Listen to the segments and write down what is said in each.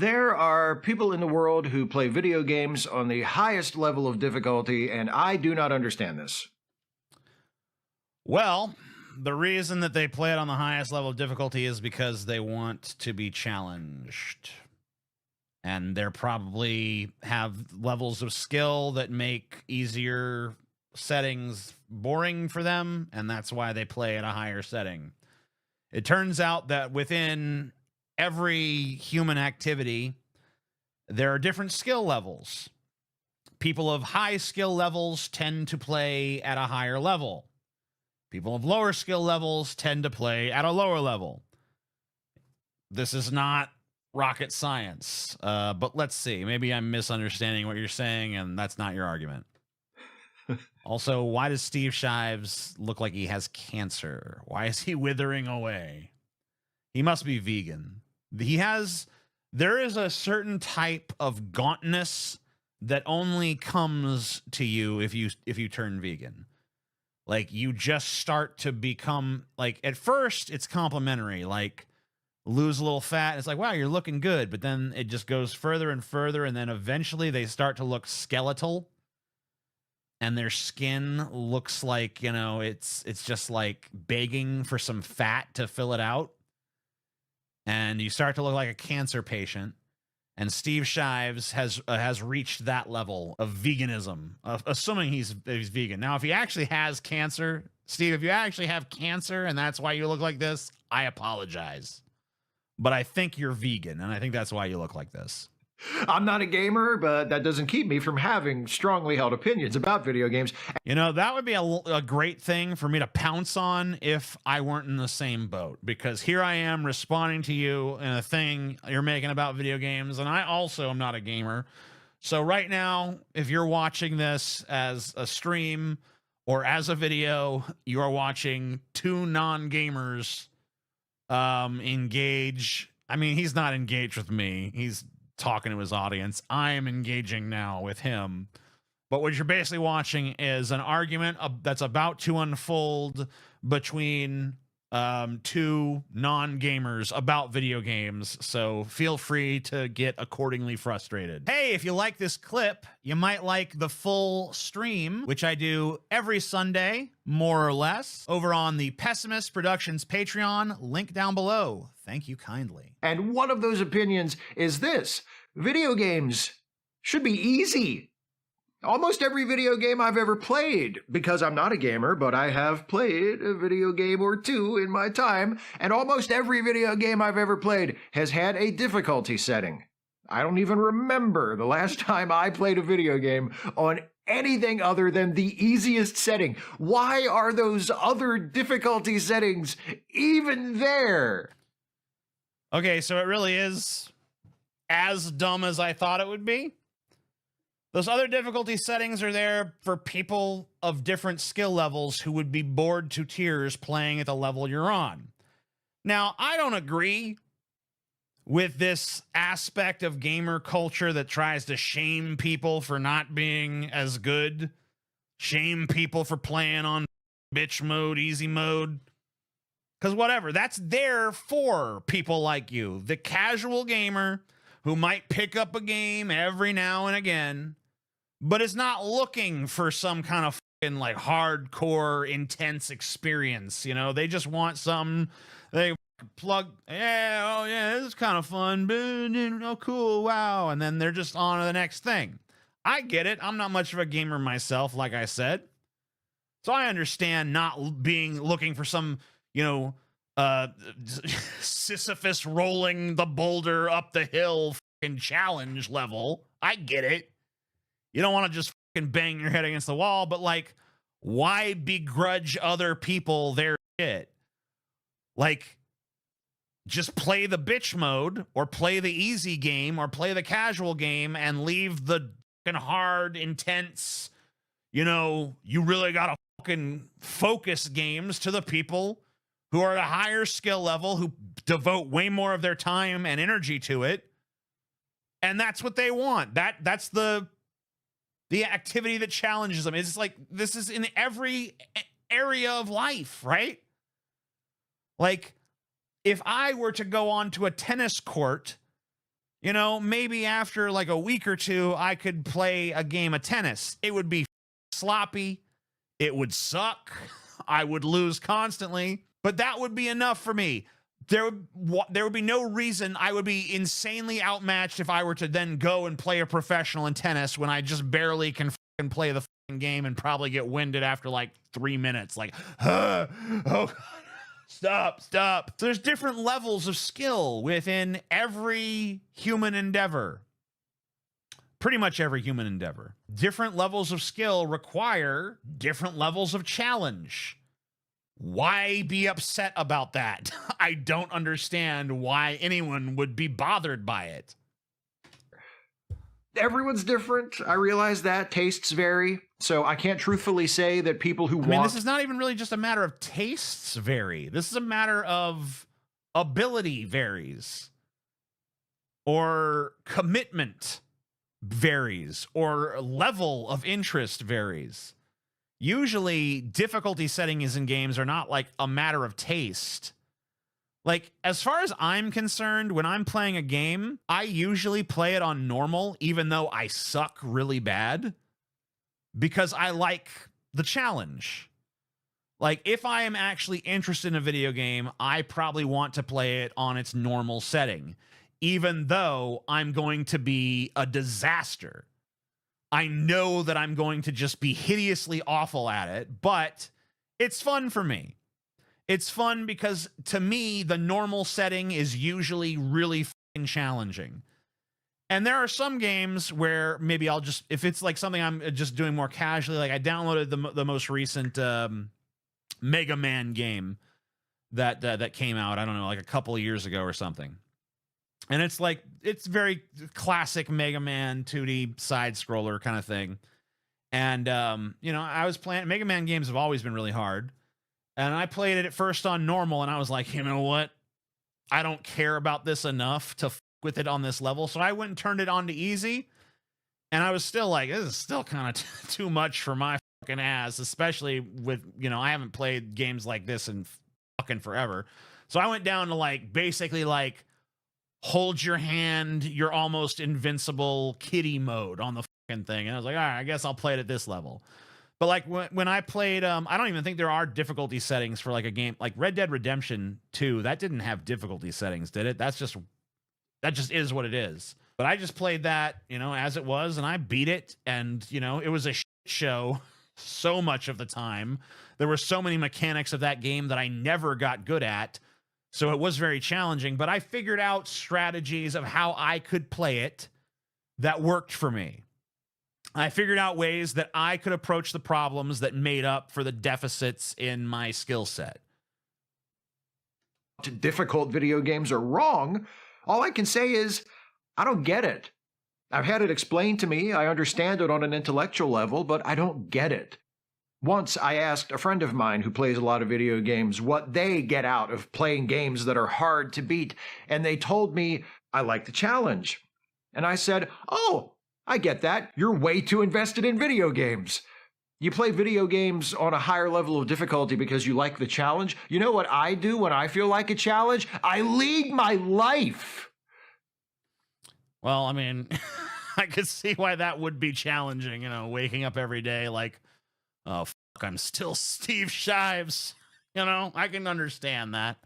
There are people in the world who play video games on the highest level of difficulty, and I do not understand this. Well, the reason that they play it on the highest level of difficulty is because they want to be challenged. And they're probably have levels of skill that make easier settings boring for them, and that's why they play at a higher setting. It turns out that within every human activity, there are different skill levels. People of high skill levels tend to play at a higher level. People of lower skill levels tend to play at a lower level. This is not rocket science, but let's see. Maybe I'm misunderstanding what you're saying, and that's not your argument. Also, why does Steve Shives look like he has cancer? Why is he withering away? He must be vegan. There is a certain type of gauntness that only comes to you if you turn vegan. Like, you just start to become, like, at first it's complimentary, like lose a little fat. It's like, wow, you're looking good. But then it just goes further and further. And then eventually they start to look skeletal. And their skin looks like, you know, it's just like begging for some fat to fill it out. And you start to look like a cancer patient. And Steve Shives has reached that level of veganism, assuming he's vegan. Now, if he actually has cancer, Steve, if you actually have cancer and that's why you look like this, I apologize. But I think you're vegan, and I think that's why you look like this. I'm not a gamer, but that doesn't keep me from having strongly held opinions about video games. You know, that would be a great thing for me to pounce on if I weren't in the same boat, because here I am responding to you in a thing you're making about video games, and I also am not a gamer. So right now, if you're watching this as a stream or as a video, you are watching two non-gamers engage. I mean, he's not engaged with me. He's talking to his audience. I am engaging now with him. But what you're basically watching is an argument that's about to unfold between two non-gamers about video games. So feel free to get accordingly frustrated. Hey, if you like this clip, you might like the full stream, which I do every Sunday, more or less, over on the Pessimist Productions Patreon, link down below. Thank you kindly. And one of those opinions is this: video games should be easy. Almost every video game I've ever played, because I'm not a gamer, but I have played a video game or two in my time, and almost every video game I've ever played has had a difficulty setting. I don't even remember the last time I played a video game on anything other than the easiest setting. Why are those other difficulty settings even there? Okay, so it really is as dumb as I thought it would be. Those other difficulty settings are there for people of different skill levels who would be bored to tears playing at the level you're on. Now, I don't agree with this aspect of gamer culture that tries to shame people for not being as good, shame people for playing on bitch mode, easy mode. Because whatever, that's there for people like you, the casual gamer who might pick up a game every now and again, but is not looking for some kind of fucking like hardcore, intense experience. You know, they just want some, they plug, yeah, oh yeah, this is kind of fun, but, oh cool, wow, and then they're just on to the next thing. I get it. I'm not much of a gamer myself, like I said, so I understand not looking for some, you know, Sisyphus rolling the boulder up the hill fucking challenge level. I get it. You don't want to just fucking bang your head against the wall, but like, why begrudge other people their shit? Like, just play the bitch mode or play the easy game or play the casual game and leave the fucking hard, intense, you know, you really gotta fucking focus games to the people who are at a higher skill level, who devote way more of their time and energy to it. And that's what they want. That's the activity that challenges them. It's like, this is in every area of life, right? Like, if I were to go onto a tennis court You know, maybe after like a week or two, I could play a game of tennis. It would be sloppy. It would suck. I would lose constantly, but that would be enough for me. There would be no reason I would be insanely outmatched if I were to then go and play a professional in tennis when I just barely can play the game and probably get winded after like 3 minutes. Like, oh God. Stop. So there's different levels of skill within every human endeavor. Pretty much every human endeavor. Different levels of skill require different levels of challenge. Why be upset about that? I don't understand why anyone would be bothered by it. Everyone's different. I realize that tastes vary. So I can't truthfully say that people who want... this is not even really just a matter of tastes vary. This is a matter of ability varies. Or commitment varies. Or level of interest varies. Usually, difficulty settings in games are not like a matter of taste. Like, as far as I'm concerned, when I'm playing a game, I usually play it on normal, even though I suck really bad, because I like the challenge. Like, if I am actually interested in a video game, I probably want to play it on its normal setting, even though I'm going to be a disaster. I know that I'm going to just be hideously awful at it, but it's fun for me. It's fun because, to me, the normal setting is usually really fucking challenging. And there are some games where maybe I'll just, if it's like something I'm just doing more casually, like I downloaded the most recent Mega Man game that came out, I don't know, like a couple of years ago or something. And it's like, it's very classic Mega Man 2D side scroller kind of thing. And, you know, I was playing, Mega Man games have always been really hard. And I played it at first on normal, and I was like, you know what? I don't care about this enough to f with it on this level. So I went and turned it on to easy. And I was still like, this is still kind of too much for my fucking ass, especially with, you know, I haven't played games like this in fucking forever. So I went down to like, basically like, hold your hand, you're almost invincible kitty mode on the fucking thing. And I was like, all right, I guess I'll play it at this level. But like when I played, I don't even think there are difficulty settings for like a game like Red Dead Redemption 2. That didn't have difficulty settings, did it? That just is what it is. But I just played that, you know, as it was, and I beat it. And, you know, it was a shit show so much of the time. There were so many mechanics of that game that I never got good at. So it was very challenging. But I figured out strategies of how I could play it that worked for me. I figured out ways that I could approach the problems that made up for the deficits in my skill set. Difficult video games are wrong. All I can say is, I don't get it. I've had it explained to me. I understand it on an intellectual level, but I don't get it. Once I asked a friend of mine who plays a lot of video games what they get out of playing games that are hard to beat, and they told me, I like the challenge. And I said, oh, I get that. You're way too invested in video games. You play video games on a higher level of difficulty because you like the challenge. You know what I do when I feel like a challenge? I lead my life. Well, I mean, I could see why that would be challenging, you know, waking up every day like, oh, fuck, I'm still Steve Shives. You know, I can understand that.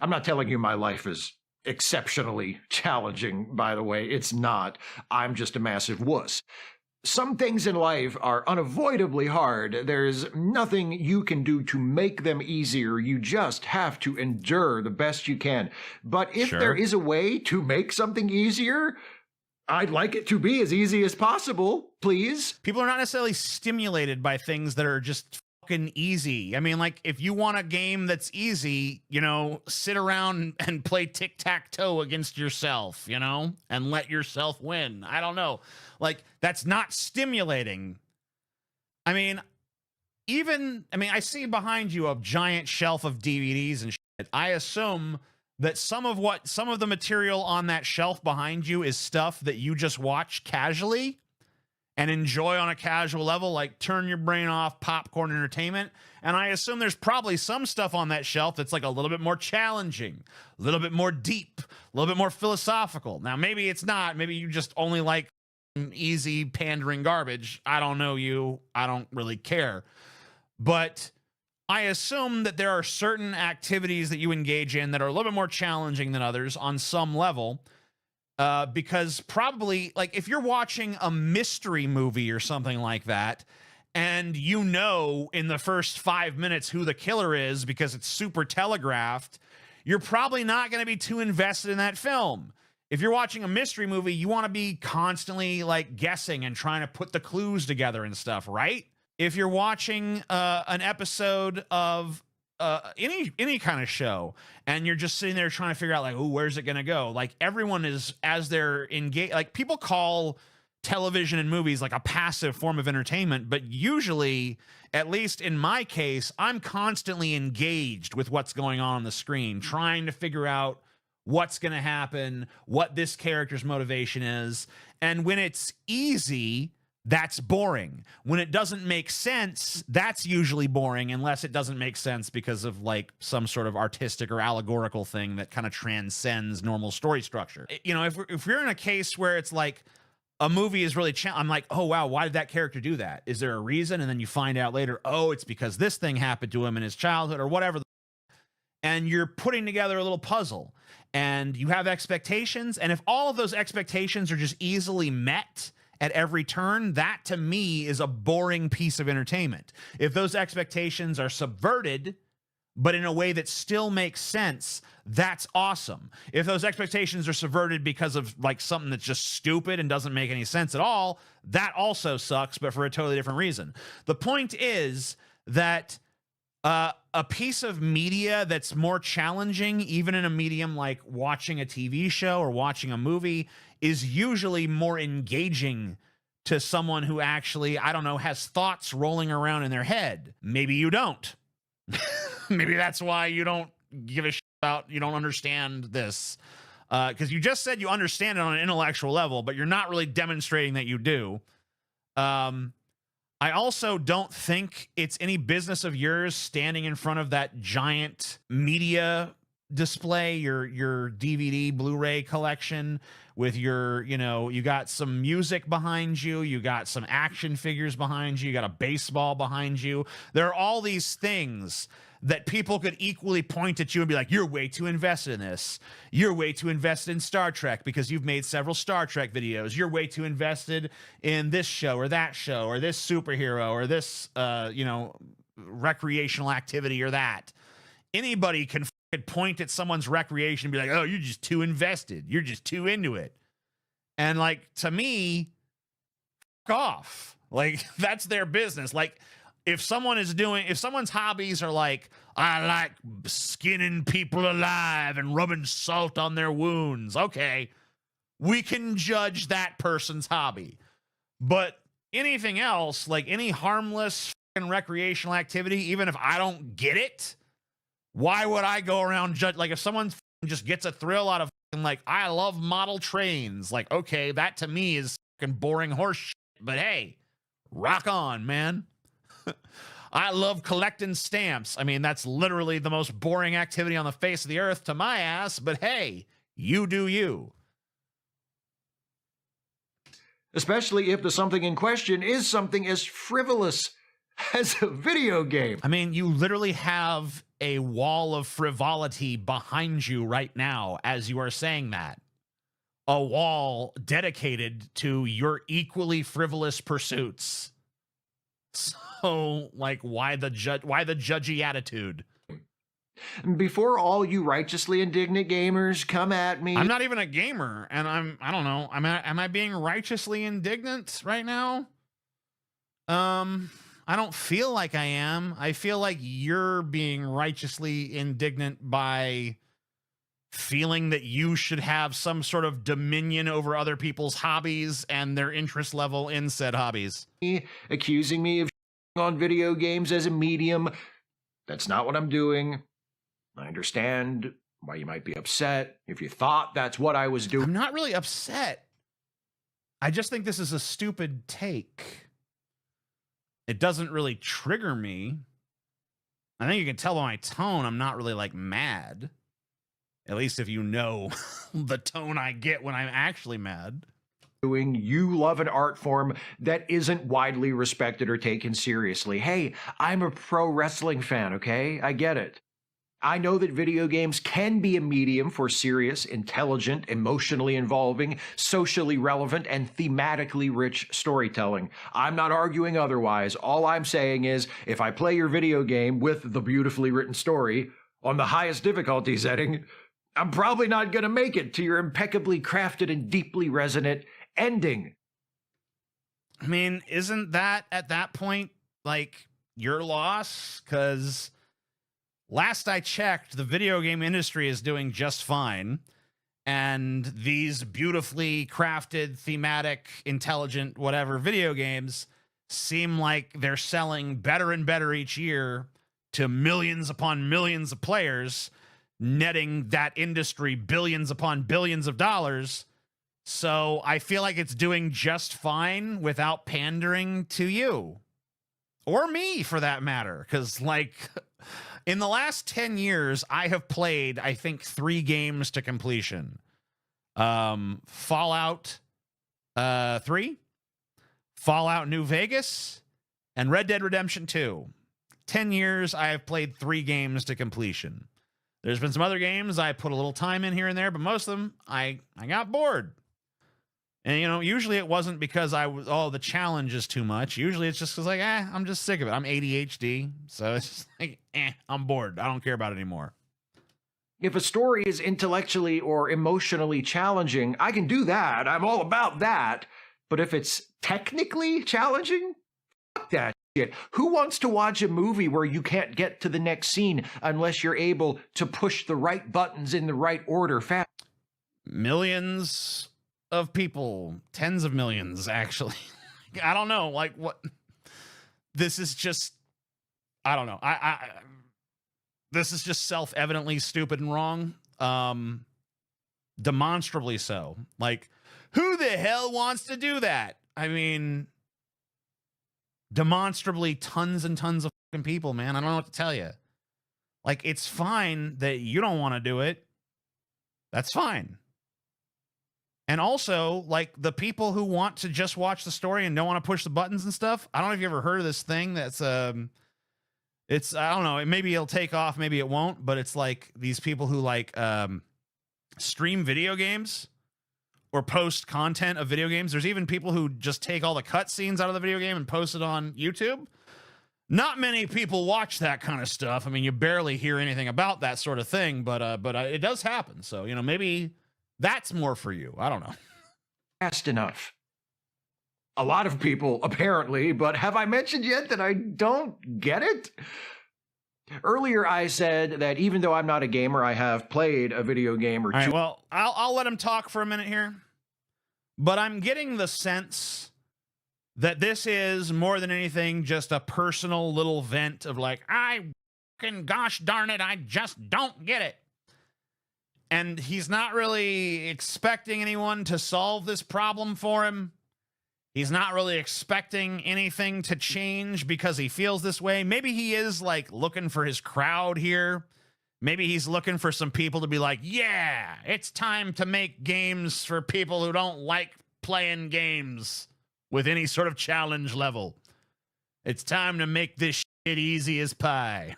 I'm not telling you my life is exceptionally challenging, by the way. It's not. I'm just a massive wuss. Some things in life are unavoidably hard. There's nothing you can do to make them easier. You just have to endure the best you can. But if there is a way to make something easier, I'd like it to be as easy as possible, please. People are not necessarily stimulated by things that are just fucking easy. I mean, like, if you want a game that's easy, you know, sit around and play tic-tac-toe against yourself, you know, and let yourself win. I don't know. Like, that's not stimulating. I mean, I see behind you a giant shelf of DVDs and shit. I assume that some of the material on that shelf behind you is stuff that you just watch casually. and enjoy on a casual level, like turn your brain off, popcorn entertainment. And I assume there's probably some stuff on that shelf that's like a little bit more challenging, a little bit more deep, a little bit more philosophical. Now, maybe it's not. Maybe you just only like easy pandering garbage. I don't know you. I don't really care. But I assume that there are certain activities that you engage in that are a little bit more challenging than others on some level. Because probably, like, if you're watching a mystery movie or something like that, and you know in the first 5 minutes who the killer is because it's super telegraphed, you're probably not going to be too invested in that film. If you're watching a mystery movie, you want to be constantly, like, guessing and trying to put the clues together and stuff, right? If you're watching an episode of any kind of show, and you're just sitting there trying to figure out, like, oh, where's it gonna go? Like, everyone is, as they're engaged, like, people call television and movies like a passive form of entertainment, but usually, at least in my case, I'm constantly engaged with what's going on the screen, trying to figure out what's gonna happen, what this character's motivation is. And when it's easy, that's boring. When it doesn't make sense, that's usually boring, unless it doesn't make sense because of, like, some sort of artistic or allegorical thing that kind of transcends normal story structure. You know, if we're in a case where it's like a movie is really I'm like, oh wow, why did that character do that? Is there a reason? And then you find out later, oh, it's because this thing happened to him in his childhood or whatever. And you're putting together a little puzzle, and you have expectations, and if all of those expectations are just easily met at every turn, that to me is a boring piece of entertainment. If those expectations are subverted, but in a way that still makes sense, that's awesome. If those expectations are subverted because of, like, something that's just stupid and doesn't make any sense at all, that also sucks, but for a totally different reason. The point is that a piece of media that's more challenging, even in a medium like watching a TV show or watching a movie, is usually more engaging to someone who actually, I don't know, has thoughts rolling around in their head. Maybe you don't. Maybe that's why you don't give a shit about, you don't understand this. Because you just said you understand it on an intellectual level, but you're not really demonstrating that you do. I also don't think it's any business of yours standing in front of that giant media display, your DVD, Blu-ray collection with your, you know, you got some music behind you, you got some action figures behind you, you got a baseball behind you. There are all these things that people could equally point at you and be like, you're way too invested in this. You're way too invested in Star Trek because you've made several Star Trek videos. You're way too invested in this show or that show or this superhero or this, you know, recreational activity or that. Anybody can point at someone's recreation and be like, oh, you're just too invested. You're just too into it. And, like, to me, f off. Like, that's their business. Like, if someone's hobbies are like, I like skinning people alive and rubbing salt on their wounds, okay, we can judge that person's hobby. But anything else, like any harmless recreational activity, even if I don't get it, why would I go around judge? Like, if someone just gets a thrill out of, like, I love model trains, like, okay, that to me is boring horse shit, but hey, rock on, man. I love collecting stamps. I mean, that's literally the most boring activity on the face of the earth to my ass, but hey, you do you. Especially if the something in question is something as frivolous as a video game. I mean, you literally have a wall of frivolity behind you right now as you are saying that. A wall dedicated to your equally frivolous pursuits. So, like, why the judgy attitude? Before all you righteously indignant gamers come at me. I'm not even a gamer, and I don't know. Am I being righteously indignant right now? I don't feel like I am. I feel like you're being righteously indignant by feeling that you should have some sort of dominion over other people's hobbies and their interest level in said hobbies. Accusing me of on video games as a medium. That's not what I'm doing. I understand why you might be upset if you thought that's what I was doing. I'm not really upset. I just think this is a stupid take. It doesn't really trigger me. I think you can tell by my tone I'm not really like mad. At least if you know the tone I get when I'm actually mad. You love an art form that isn't widely respected or taken seriously. Hey, I'm a pro wrestling fan, okay? I get it. I know that video games can be a medium for serious, intelligent, emotionally involving, socially relevant, and thematically rich storytelling. I'm not arguing otherwise. All I'm saying is, if I play your video game with the beautifully written story on the highest difficulty setting, I'm probably not going to make it to your impeccably crafted and deeply resonant ending. I mean, isn't that at that point like your loss? Because last I checked, the video game industry is doing just fine. And these beautifully crafted, thematic, intelligent, whatever video games seem like they're selling better and better each year to millions upon millions of players, netting that industry billions upon billions of dollars. So I feel like it's doing just fine without pandering to you. Or me, for that matter. Because, like, in the last 10 years, I have played, I think, 3 games to completion. Fallout 3, Fallout New Vegas, and Red Dead Redemption 2. 10 years, I have played 3 games to completion. There's been some other games I put a little time in here and there, but most of them, I got bored. And, you know, usually it wasn't because the challenge is too much. Usually it's just because, like, I'm just sick of it. I'm ADHD. So it's just like, I'm bored. I don't care about it anymore. If a story is intellectually or emotionally challenging, I can do that. I'm all about that. But if it's technically challenging, fuck that shit. Who wants to watch a movie where you can't get to the next scene unless you're able to push the right buttons in the right order fast? Millions of people, tens of millions, actually. I don't know, like, what this is just, I don't know. This is just self-evidently stupid and wrong. Demonstrably so. Like, who the hell wants to do that? I mean, demonstrably tons and tons of fucking people, man. I don't know what to tell you. Like, it's fine that you don't want to do it. That's fine. And also, like, the people who want to just watch the story and don't want to push the buttons and stuff. I don't know if you ever heard of this thing that's, it's, I don't know, maybe it'll take off, maybe it won't, but it's like these people who like stream video games or post content of video games. There's even people who just take all the cutscenes out of the video game and post it on YouTube. Not many people watch that kind of stuff. I mean, you barely hear anything about that sort of thing, but it does happen. So, you know, maybe that's more for you. I don't know. Fast enough. A lot of people, apparently, but have I mentioned yet that I don't get it? Earlier, I said that even though I'm not a gamer, I have played a video game or two. All right, well, I'll let him talk for a minute here. But I'm getting the sense that this is, more than anything, just a personal little vent of like, gosh darn it, I just don't get it. And he's not really expecting anyone to solve this problem for him. He's not really expecting anything to change because he feels this way. Maybe he is like looking for his crowd here. Maybe he's looking for some people to be like, yeah, it's time to make games for people who don't like playing games with any sort of challenge level. It's time to make this shit easy as pie.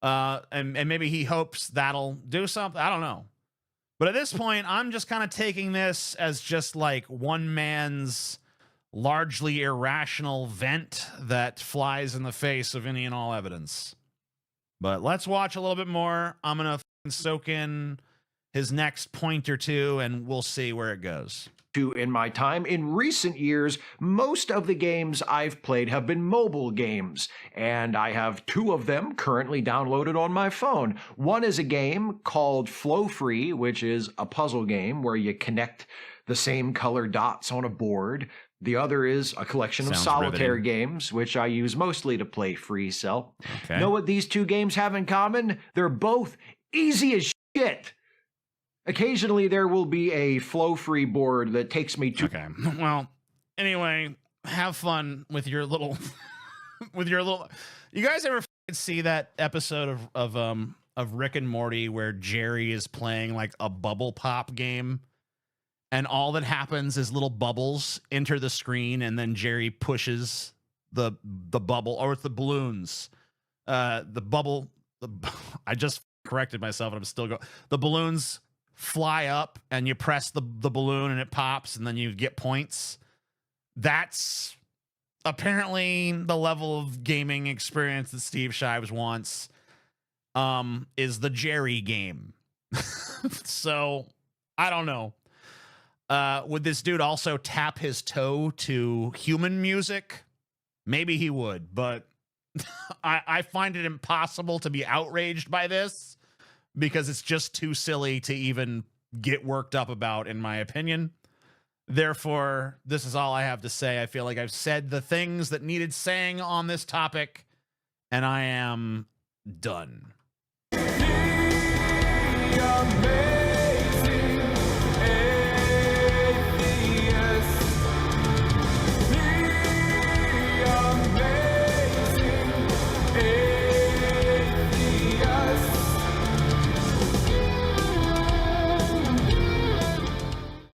And maybe he hopes that'll do something. I don't know. But at this point, I'm just kind of taking this as just like one man's largely irrational vent that flies in the face of any and all evidence. But let's watch a little bit more. I'm going to soak in his next point or two, and we'll see where it goes. In my time. In recent years, most of the games I've played have been mobile games, and I have 2 of them currently downloaded on my phone. One is a game called Flow Free, which is a puzzle game where you connect the same color dots on a board. The other is a collection of solitaire games, which I use mostly to play free cell. Okay. Know what these 2 games have in common? They're both easy as shit. Occasionally, there will be a flow-free board that takes me to... Okay. Well, anyway, have fun with your little... with your little... You guys ever see that episode of Rick and Morty where Jerry is playing like a bubble pop game? And all that happens is little bubbles enter the screen, and then Jerry pushes the bubble, or it's the balloons. I just corrected myself, and I'm still going. The balloons fly up, and you press the balloon, and it pops, and then you get points. That's apparently the level of gaming experience that Steve Shives wants. Is the Jerry game. So I don't know. Would this dude also tap his toe to human music? Maybe he would, but I find it impossible to be outraged by this because it's just too silly to even get worked up about, in my opinion. Therefore, this is all I have to say. I feel like I've said the things that needed saying on this topic, and I am done.